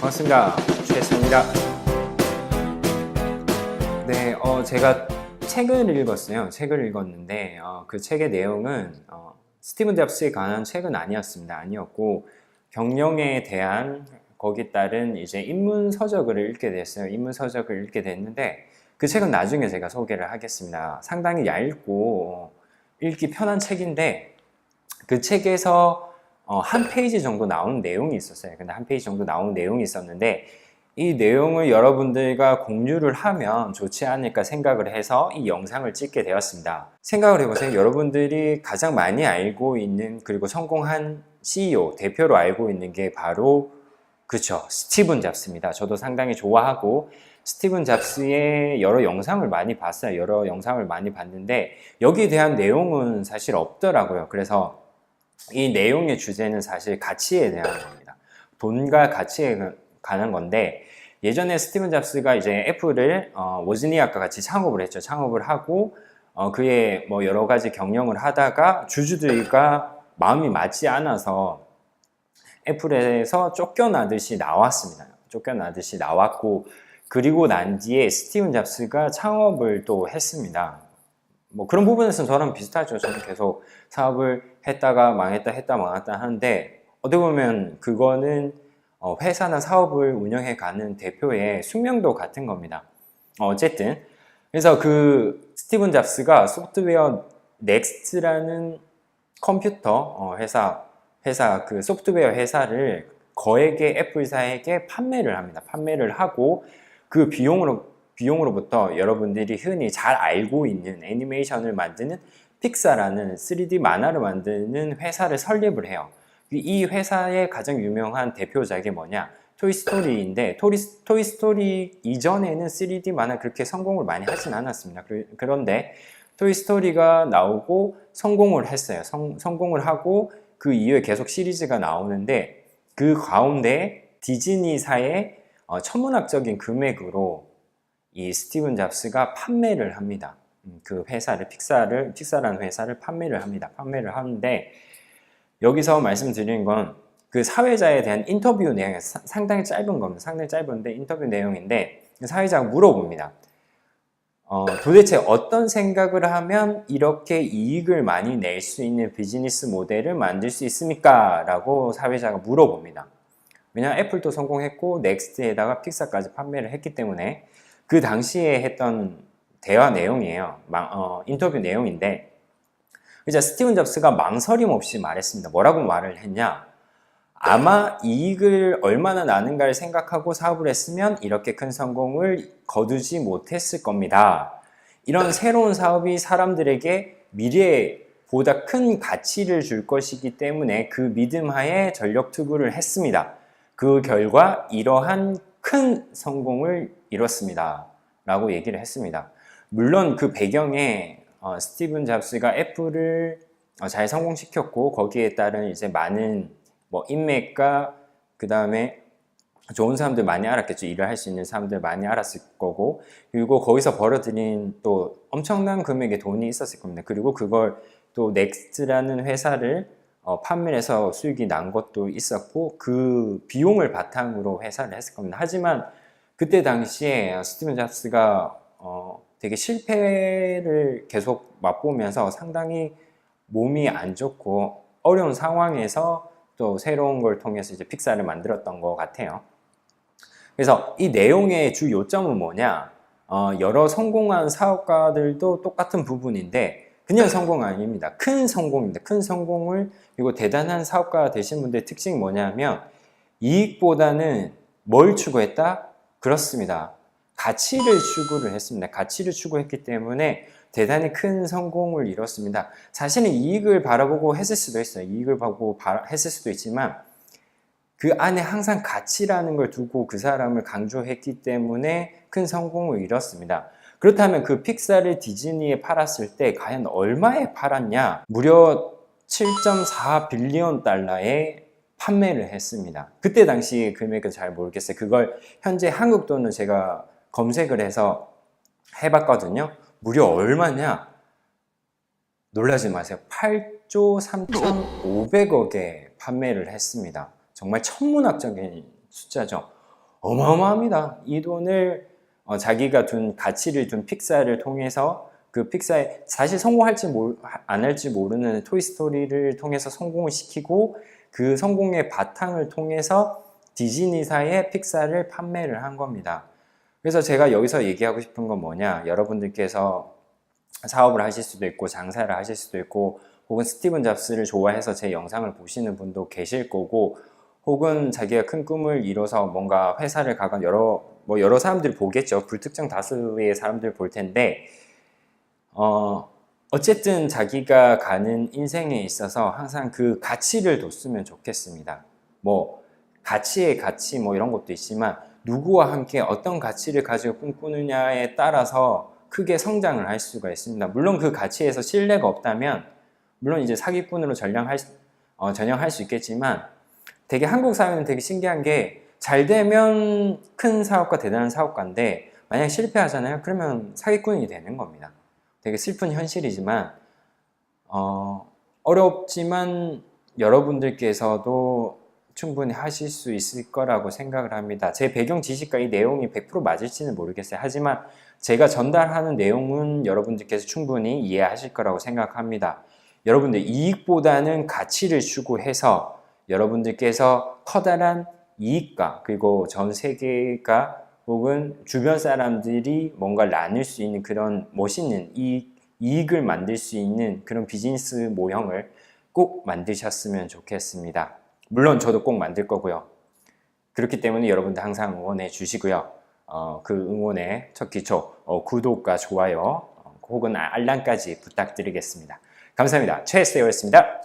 반갑습니다. 최수입니다. 네, 제가 책을 읽었어요. 책을 읽었는데 그 책의 내용은 스티븐 잡스에 관한 책은 아니었습니다. 아니었고 경영에 대한 거기에 따른 이제 인문 서적을 읽게 됐어요. 인문 서적을 읽게 됐는데 그 책은 나중에 제가 소개를 하겠습니다. 상당히 얇고 읽기 편한 책인데 그 책에서 한 페이지 정도 나오는 내용이 있었어요. 근데 한 페이지 정도 나오는 내용이 있었는데 이 내용을 여러분들과 공유를 하면 좋지 않을까 생각을 해서 이 영상을 찍게 되었습니다. 생각을 해보세요. 여러분들이 가장 많이 알고 있는 그리고 성공한 CEO, 대표로 알고 있는 게 바로 그렇죠. 스티븐 잡스입니다. 저도 상당히 좋아하고 스티븐 잡스의 여러 영상을 많이 봤어요. 여러 영상을 많이 봤는데 여기에 대한 내용은 사실 없더라고요. 그래서 이 내용의 주제는 사실 가치에 대한 겁니다. 돈과 가치에 관한 건데 예전에 스티븐 잡스가 이제 애플을 워즈니악과 같이 창업을 했죠. 창업을 하고 그의 뭐 여러 가지 경영을 하다가 주주들과 마음이 맞지 않아서 애플에서 쫓겨나듯이 나왔습니다. 쫓겨나듯이 나왔고 그리고 난 뒤에 스티븐 잡스가 창업을 또 했습니다. 뭐 그런 부분에서는 저랑 비슷하죠. 저는 계속 사업을 했다가 망했다 했다 망했다 하는데 어떻게 보면 그거는 회사나 사업을 운영해 가는 대표의 숙명도 같은 겁니다. 어쨌든 그래서 그 스티븐 잡스가 소프트웨어 넥스트라는 컴퓨터 회사 그 소프트웨어 회사를 거액의 애플사에게 판매를 합니다. 판매를 하고 그 비용으로부터 여러분들이 흔히 잘 알고 있는 애니메이션을 만드는 픽사라는 3D 만화를 만드는 회사를 설립을 해요. 이 회사의 가장 유명한 대표작이 뭐냐? 토이스토리인데 토이스토리 이전에는 3D 만화 그렇게 성공을 많이 하진 않았습니다. 그런데 토이스토리가 나오고 성공을 했어요. 성공을 하고 그 이후에 계속 시리즈가 나오는데 그 가운데 디즈니사의 천문학적인 금액으로 이 스티븐 잡스가 판매를 합니다. 그 회사를 픽사라는 회사를 판매를 합니다. 판매를 하는데 여기서 말씀드리는 건 그 사회자에 대한 인터뷰 내용이 상당히 짧은 겁니다. 상당히 짧은데 인터뷰 내용인데 사회자가 물어봅니다. 도대체 어떤 생각을 하면 이렇게 이익을 많이 낼 수 있는 비즈니스 모델을 만들 수 있습니까? 라고 사회자가 물어봅니다. 왜냐하면 애플도 성공했고 넥스트에다가 픽사까지 판매를 했기 때문에 그 당시에 했던 대화 내용이에요. 인터뷰 내용인데 이제 스티븐 잡스가 망설임 없이 말했습니다. 뭐라고 말을 했냐? 아마 이익을 얼마나 나는가를 생각하고 사업을 했으면 이렇게 큰 성공을 거두지 못했을 겁니다. 이런 새로운 사업이 사람들에게 미래에 보다 큰 가치를 줄 것이기 때문에 그 믿음 하에 전력 투구를 했습니다. 그 결과 이러한 큰 성공을 이뤘습니다. 라고 얘기를 했습니다. 물론 그 배경에 스티븐 잡스가 애플을 잘 성공시켰고 거기에 따른 이제 많은 뭐 인맥과 그 다음에 좋은 사람들 많이 알았겠죠. 일을 할 수 있는 사람들 많이 알았을 거고 그리고 거기서 벌어들인 또 엄청난 금액의 돈이 있었을 겁니다. 그리고 그걸 또 넥스트라는 회사를 판매해서 수익이 난 것도 있었고 그 비용을 바탕으로 회사를 했을 겁니다. 하지만 그때 당시에 스티븐 잡스가 되게 실패를 계속 맛보면서 상당히 몸이 안 좋고 어려운 상황에서 또 새로운 걸 통해서 이제 픽사를 만들었던 것 같아요. 그래서 이 내용의 주 요점은 뭐냐? 여러 성공한 사업가들도 똑같은 부분인데 그냥 성공 아닙니다. 큰 성공입니다. 큰 성공을 그리고 대단한 사업가가 되신 분들의 특징이 뭐냐면 이익보다는 뭘 추구했다? 그렇습니다. 가치를 추구를 했습니다. 가치를 추구했기 때문에 대단히 큰 성공을 이뤘습니다. 자신은 이익을 바라보고 했을 수도 있어요. 이익을 보고 했을 수도 있지만 그 안에 항상 가치라는 걸 두고 그 사람을 강조했기 때문에 큰 성공을 이뤘습니다. 그렇다면 그 픽사를 디즈니에 팔았을 때 과연 얼마에 팔았냐? 무려 7.4 빌리언 달러에 판매를 했습니다. 그때 당시 금액은 잘 모르겠어요. 그걸 현재 한국 돈을 제가 검색을 해서 해봤거든요. 무려 얼마냐? 놀라지 마세요. 8조 3,500억에 판매를 했습니다. 정말 천문학적인 숫자죠. 어마어마합니다. 이 돈을 자기가 둔 가치를 둔 픽사를 통해서 그 픽사에 사실 성공할지 안 할지 모르는 토이스토리를 통해서 성공을 시키고 그 성공의 바탕을 통해서 디즈니사의 픽사를 판매를 한 겁니다. 그래서 제가 여기서 얘기하고 싶은 건 뭐냐, 여러분들께서 사업을 하실 수도 있고 장사를 하실 수도 있고 혹은 스티븐 잡스를 좋아해서 제 영상을 보시는 분도 계실 거고 혹은 자기가 큰 꿈을 이뤄서 뭔가 회사를 가건 여러 사람들이 보겠죠. 불특정 다수의 사람들 볼 텐데 어쨌든 자기가 가는 인생에 있어서 항상 그 가치를 뒀으면 좋겠습니다. 뭐 가치의 가치 뭐 이런 것도 있지만 누구와 함께 어떤 가치를 가지고 꿈꾸느냐에 따라서 크게 성장을 할 수가 있습니다. 물론 그 가치에서 신뢰가 없다면 물론 이제 사기꾼으로 전향할 수 있겠지만 되게 한국 사회는 되게 신기한 게 잘 되면 큰 사업가 대단한 사업가인데 만약 실패하잖아요. 그러면 사기꾼이 되는 겁니다. 되게 슬픈 현실이지만 어렵지만 여러분들께서도 충분히 하실 수 있을 거라고 생각을 합니다. 제 배경 지식과 이 내용이 100% 맞을지는 모르겠어요. 하지만 제가 전달하는 내용은 여러분들께서 충분히 이해하실 거라고 생각합니다. 여러분들 이익보다는 가치를 추구해서 여러분들께서 커다란 이익과 그리고 전 세계가 혹은 주변 사람들이 뭔가 나눌 수 있는 그런 멋있는 이익을 만들 수 있는 그런 비즈니스 모형을 꼭 만드셨으면 좋겠습니다. 물론 저도 꼭 만들 거고요. 그렇기 때문에 여러분들 항상 응원해 주시고요. 그 응원의 첫 기초 구독과 좋아요 혹은 알람까지 부탁드리겠습니다. 감사합니다. 최혜수였습니다.